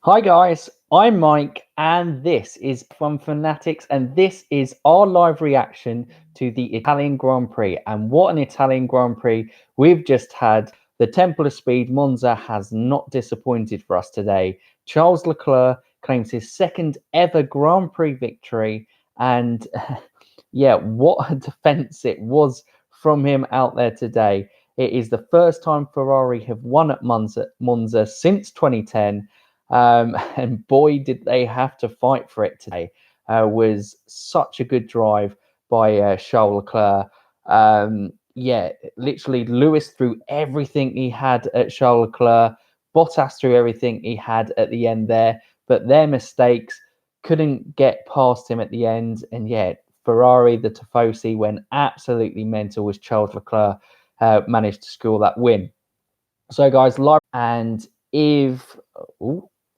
Hi guys, I'm Mike and this is F1 Fanatics and this is our live reaction to the Italian Grand Prix. And what an Italian Grand Prix we've just had. The Temple of Speed, Monza, has not disappointed for us today. Charles Leclerc claims his second ever Grand Prix victory, and yeah, what a defense it was from him out there today. It is the first time Ferrari have won at Monza since 2010. And boy, did they have to fight for it today. Was such a good drive by Charles Leclerc. Yeah, literally, Lewis threw everything he had at Charles Leclerc. Bottas threw everything he had at the end there, but their mistakes couldn't get past him at the end. And yeah, Ferrari, the Tifosi, went absolutely mental as Charles Leclerc managed to score that win. So, guys, live and if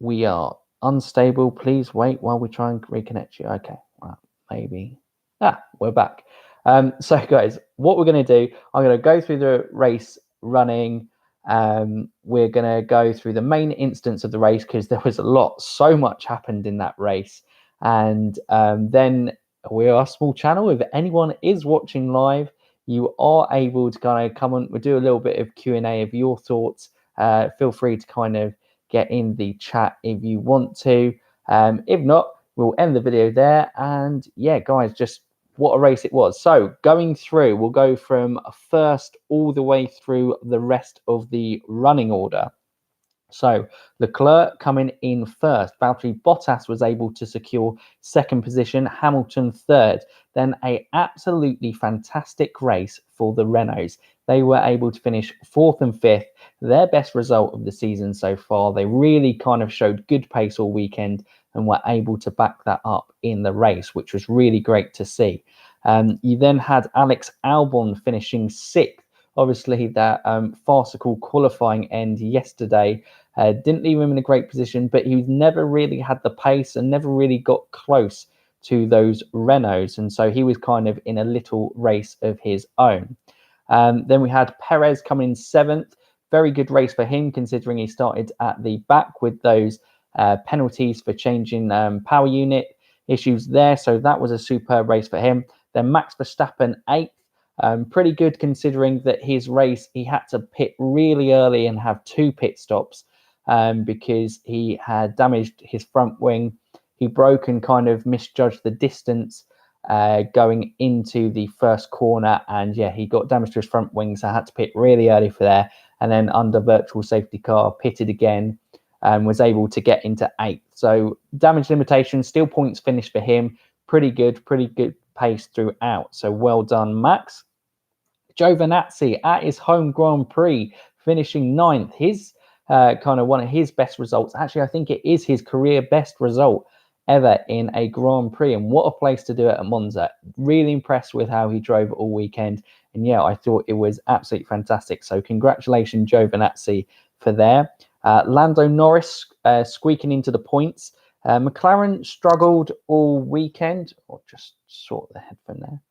we are unstable, please wait while we try and reconnect you. Okay, well, maybe. We're back. So, guys, what we're going to do, I'm going to go through the race running. We're going to go through the main instance of the race because there was so much happened in that race. And then we are a small channel. If anyone is watching live, you are able to kind of come on. We'll do a little bit of Q&A of your thoughts. Feel free to kind of get in the chat if you want to. If not, we'll end the video there. And yeah, guys, just what a race it was. So going through, we'll go from first all the way through the rest of the running order. So Leclerc coming in first. Valtteri Bottas was able to secure second position, Hamilton third. Then a absolutely fantastic race for the Renaults. They were able to finish fourth and fifth, their best result of the season so far. They really kind of showed good pace all weekend and were able to back that up in the race, which was really great to see. You then had Alex Albon finishing sixth. Obviously, that farcical qualifying end yesterday didn't leave him in a great position, but he never really had the pace and never really got close to those Renaults. And so he was kind of in a little race of his own. Then we had Perez coming in seventh. Very good race for him, considering he started at the back with those penalties for changing power unit issues there. So that was a superb race for him. Then Max Verstappen, eighth. Pretty good considering that his race, he had to pit really early and have two pit stops because he had damaged his front wing. He broke and kind of misjudged the distance going into the first corner. And yeah, he got damage to his front wing, so I had to pit really early for there. And then under virtual safety car, pitted again and was able to get into eighth. So damage limitation, still points finished for him. Pretty good pace throughout. So well done, Max. Giovinazzi at his home Grand Prix, finishing ninth. His kind of one of his best results. Actually, I think it is his career best result ever in a Grand Prix. And what a place to do it at Monza. Really impressed with how he drove all weekend. And yeah, I thought it was absolutely fantastic. So congratulations, Giovinazzi, for there. Lando Norris squeaking into the points. McLaren struggled all weekend. Or just sort the headphone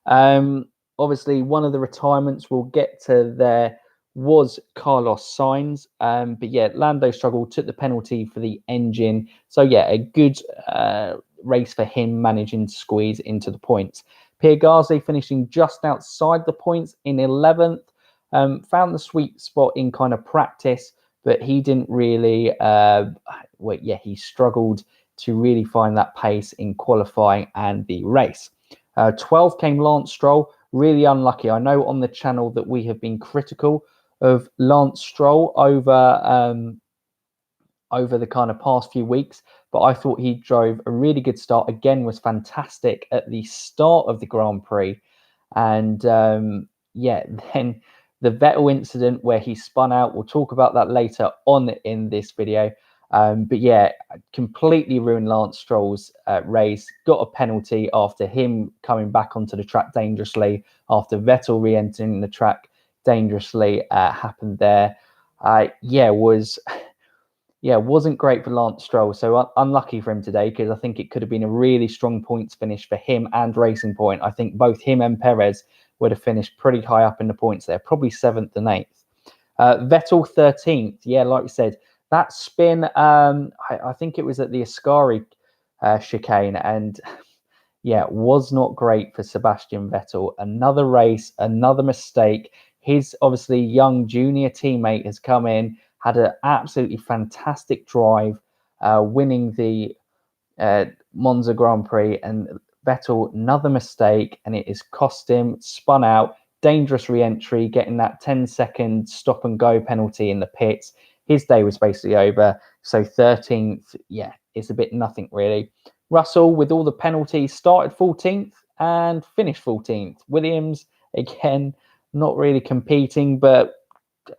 there. Obviously, one of the retirements we'll get to there was Carlos Sainz. But yeah, Lando struggled, took the penalty for the engine. So yeah, a good race for him, managing to squeeze into the points. Pierre Gasly finishing just outside the points in 11th. Found the sweet spot in kind of practice, but he didn't really, he struggled to really find that pace in qualifying and the race. 12th came Lance Stroll. Really unlucky. I know on the channel that we have been critical of Lance Stroll over the kind of past few weeks, but I thought he drove a really good start. Again, was fantastic at the start of the Grand Prix, and yeah, then the Vettel incident where he spun out. We'll talk about that later on in this video. But yeah, completely ruined Lance Stroll's race. Got a penalty after him coming back onto the track dangerously, after Vettel re-entering the track dangerously happened there. Wasn't great for Lance Stroll. So unlucky for him today, because I think it could have been a really strong points finish for him and Racing Point. I think both him and Perez would have finished pretty high up in the points there, probably 7th and 8th. Vettel 13th. Yeah, like we said, that spin, I think it was at the Ascari chicane, and yeah, was not great for Sebastian Vettel. Another race, another mistake. His obviously young junior teammate has come in, had an absolutely fantastic drive, winning the Monza Grand Prix, and Vettel, another mistake, and it has cost him, spun out, dangerous re-entry, getting that 10-second stop and go penalty in the pits. His day was basically over. So 13th, yeah, it's a bit nothing really. Russell, with all the penalties, started 14th and finished 14th. Williams, again, not really competing, but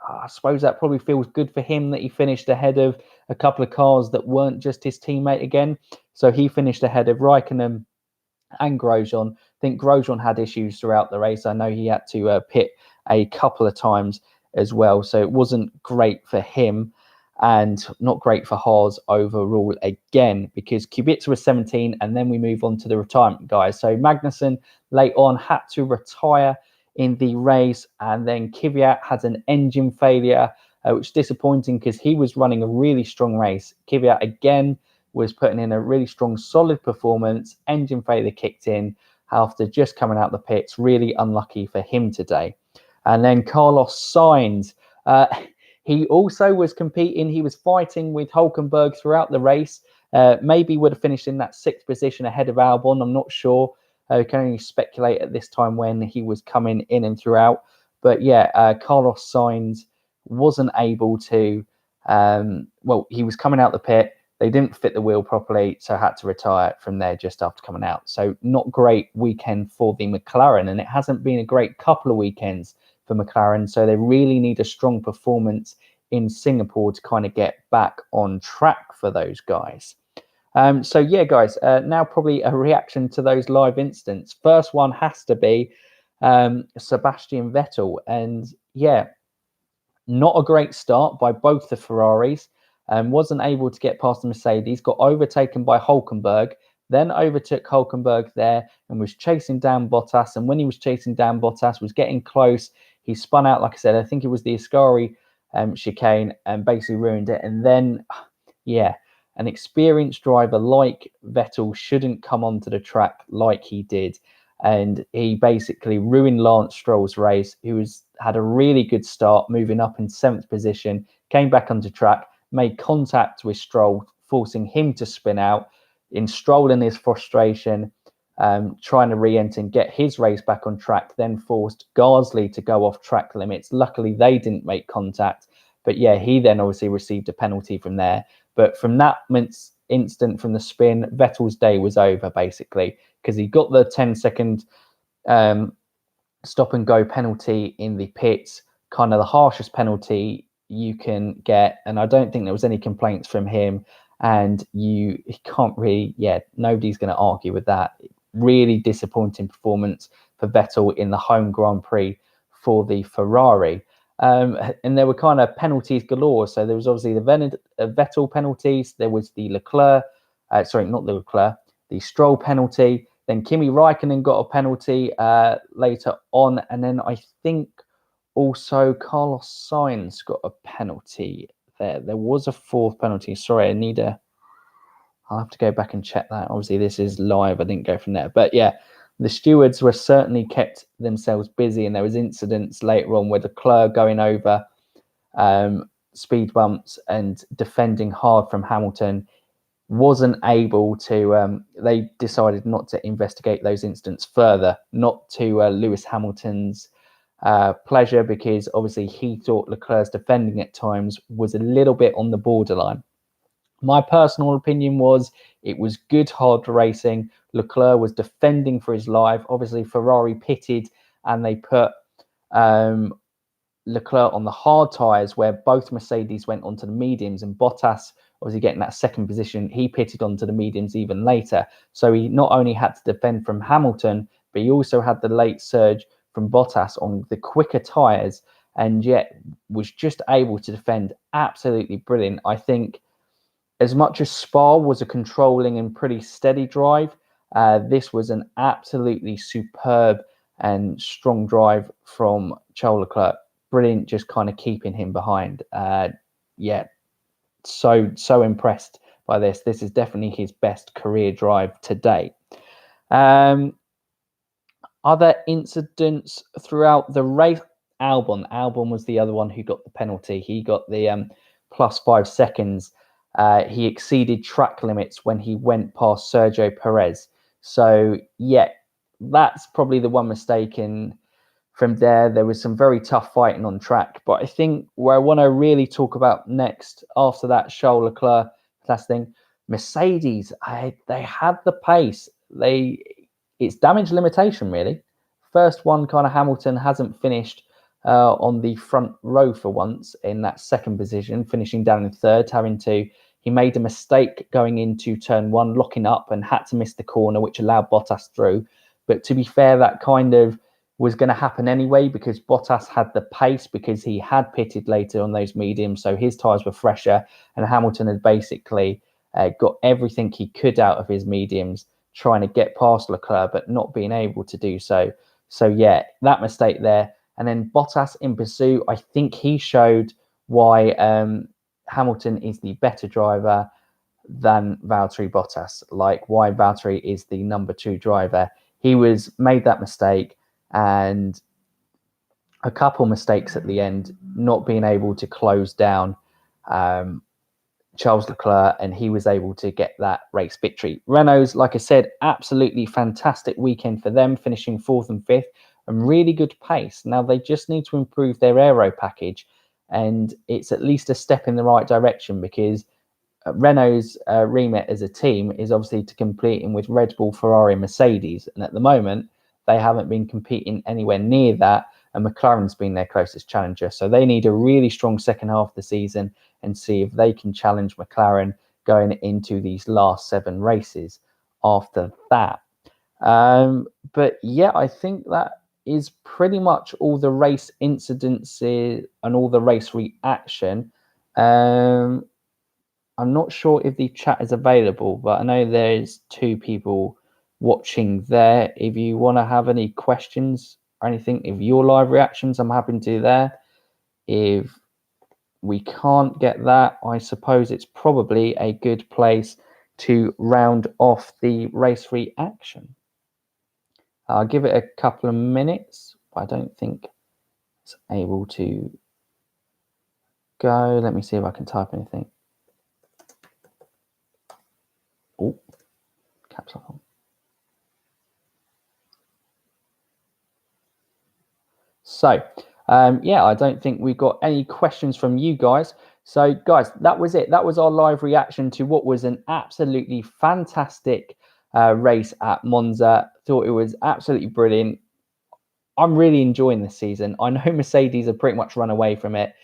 I suppose that probably feels good for him that he finished ahead of a couple of cars that weren't just his teammate again. So he finished ahead of Raikkonen and Grosjean. I think Grosjean had issues throughout the race. I know he had to pit a couple of times as well. So it wasn't great for him and not great for Haas overall again, because Kubica was 17, and then we move on to the retirement guys. So Magnussen late on had to retire in the race, and then Kvyat had an engine failure, which is disappointing because he was running a really strong race. Kvyat again was putting in a really strong, solid performance. Engine failure kicked in after just coming out the pits. Really unlucky for him today. And then Carlos Sainz, he also was competing. He was fighting with Hulkenberg throughout the race. Maybe would have finished in that 6th position ahead of Albon. I'm not sure. Can only speculate at this time when he was coming in and throughout. But yeah, Carlos Sainz wasn't able to. Well, he was coming out the pit. They didn't fit the wheel properly, so had to retire from there just after coming out. So not great weekend for the McLaren, and it hasn't been a great couple of weekends for McLaren. So they really need a strong performance in Singapore to kind of get back on track for those guys. So yeah, guys, now probably a reaction to those live incidents. First one has to be Sebastian Vettel. And yeah, not a great start by both the Ferraris. Wasn't able to get past the Mercedes, got overtaken by Hulkenberg, then overtook Hulkenberg there and was chasing down Bottas. And when he was chasing down Bottas, was getting close. He spun out, like I said, I think it was the Ascari chicane, and basically ruined it. And then, yeah, an experienced driver like Vettel shouldn't come onto the track like he did. And he basically ruined Lance Stroll's race, who had a really good start, moving up in 7th position, came back onto track, made contact with Stroll, forcing him to spin out. In Stroll, in his frustration, trying to re-enter and get his race back on track, then forced Gasly to go off track limits. Luckily, they didn't make contact. But yeah, he then obviously received a penalty from there. But from that instant, from the spin, Vettel's day was over, basically, because he got the 10-second stop and go penalty in the pits, kind of the harshest penalty you can get. And I don't think there was any complaints from him. And you can't really, nobody's going to argue with that. Really disappointing performance for Vettel in the home Grand Prix for the Ferrari. And there were kind of penalties galore. So there was obviously the Vettel penalties. There was the the Stroll penalty. Then Kimi Raikkonen got a penalty later on. And then I think also Carlos Sainz got a penalty there. There was a 4th penalty. Sorry, I'll have to go back and check that. Obviously, this is live. I didn't go from there. But yeah, the stewards were certainly kept themselves busy. And there was incidents later on with Leclerc going over speed bumps and defending hard from Hamilton. Wasn't able to, they decided not to investigate those incidents further, not to Lewis Hamilton's pleasure, because obviously he thought Leclerc's defending at times was a little bit on the borderline. My personal opinion was it was good, hard racing. Leclerc was defending for his life. Obviously, Ferrari pitted and they put Leclerc on the hard tyres, where both Mercedes went onto the mediums, and Bottas, obviously getting that 2nd position, he pitted onto the mediums even later. So he not only had to defend from Hamilton, but he also had the late surge from Bottas on the quicker tyres, and yet was just able to defend absolutely brilliant. I think as much as Spa was a controlling and pretty steady drive, this was an absolutely superb and strong drive from Charles Leclerc. Brilliant, just kind of keeping him behind. so impressed by this. This is definitely his best career drive to date. Other incidents throughout the race. Albon was the other one who got the penalty. He got the plus 5 seconds. He exceeded track limits when he went past Sergio Perez. So yeah, that's probably the one mistake. And from there was some very tough fighting on track. But I think where I want to really talk about next, after that Charles Leclerc last thing, Mercedes, they had the pace. It's damage limitation, really. First one, kind of Hamilton hasn't finished on the front row for once in that second position, finishing down in third, he made a mistake going into turn 1, locking up, and had to miss the corner, which allowed Bottas through. But to be fair, that kind of was going to happen anyway, because Bottas had the pace, because he had pitted later on those mediums, so his tyres were fresher, and Hamilton had basically got everything he could out of his mediums, trying to get past Leclerc, but not being able to do so. So yeah, that mistake there. And then Bottas in pursuit, I think he showed why Hamilton is the better driver than Valtteri Bottas, like why Valtteri is the number 2 driver. He made that mistake, and a couple mistakes at the end, not being able to close down Charles Leclerc, and he was able to get that race victory. Renault's, like I said, absolutely fantastic weekend for them, finishing 4th and 5th, and really good pace. Now they just need to improve their aero package, and it's at least a step in the right direction, because Renault's remit as a team is obviously to competing with Red Bull, Ferrari, and Mercedes, and at the moment they haven't been competing anywhere near that, and McLaren's been their closest challenger. So they need a really strong second half of the season and see if they can challenge McLaren going into these last 7 races after that. But yeah, I think that is pretty much all the race incidents and all the race reaction. I'm not sure if the chat is available, but I know there's 2 people watching there. If you want to have any questions or anything, if your live reactions, I'm happy to do there. If we can't get that, I suppose it's probably a good place to round off the race reaction. I'll give it a couple of minutes, but I don't think it's able to go. Let me see if I can type anything. Oh, caps lock on. So, yeah, I don't think we got any questions from you guys. So, guys, that was it. That was our live reaction to what was an absolutely fantastic race at Monza. Thought it was absolutely brilliant. I'm really enjoying this season. I know Mercedes have pretty much run away from it.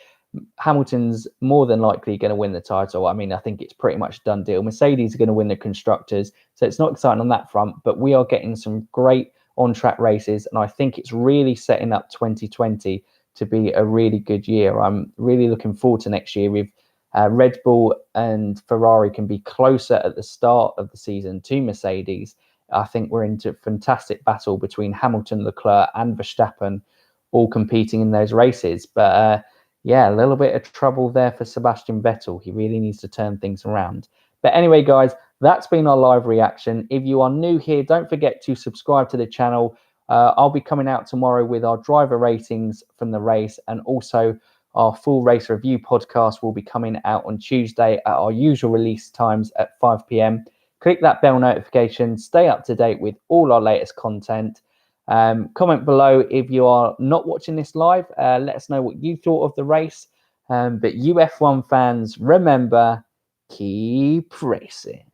Hamilton's more than likely going to win the title. I mean, I think it's pretty much a done deal. Mercedes are going to win the constructors, so it's not exciting on that front, but we are getting some great on-track races, and I think it's really setting up 2020 to be a really good year. I'm really looking forward to next year with Red Bull and Ferrari can be closer at the start of the season to Mercedes. I think we're into a fantastic battle between Hamilton, Leclerc, and Verstappen, all competing in those races. But yeah, a little bit of trouble there for Sebastian Vettel. He really needs to turn things around. But anyway, guys, that's been our live reaction. If you are new here, don't forget to subscribe to the channel. I'll be coming out tomorrow with our driver ratings from the race, and also our full race review podcast will be coming out on Tuesday at our usual release times at 5 p.m. Click that bell notification, stay up to date with all our latest content. Comment below if you are not watching this live. Let us know what you thought of the race. But you F1 fans, remember, keep racing.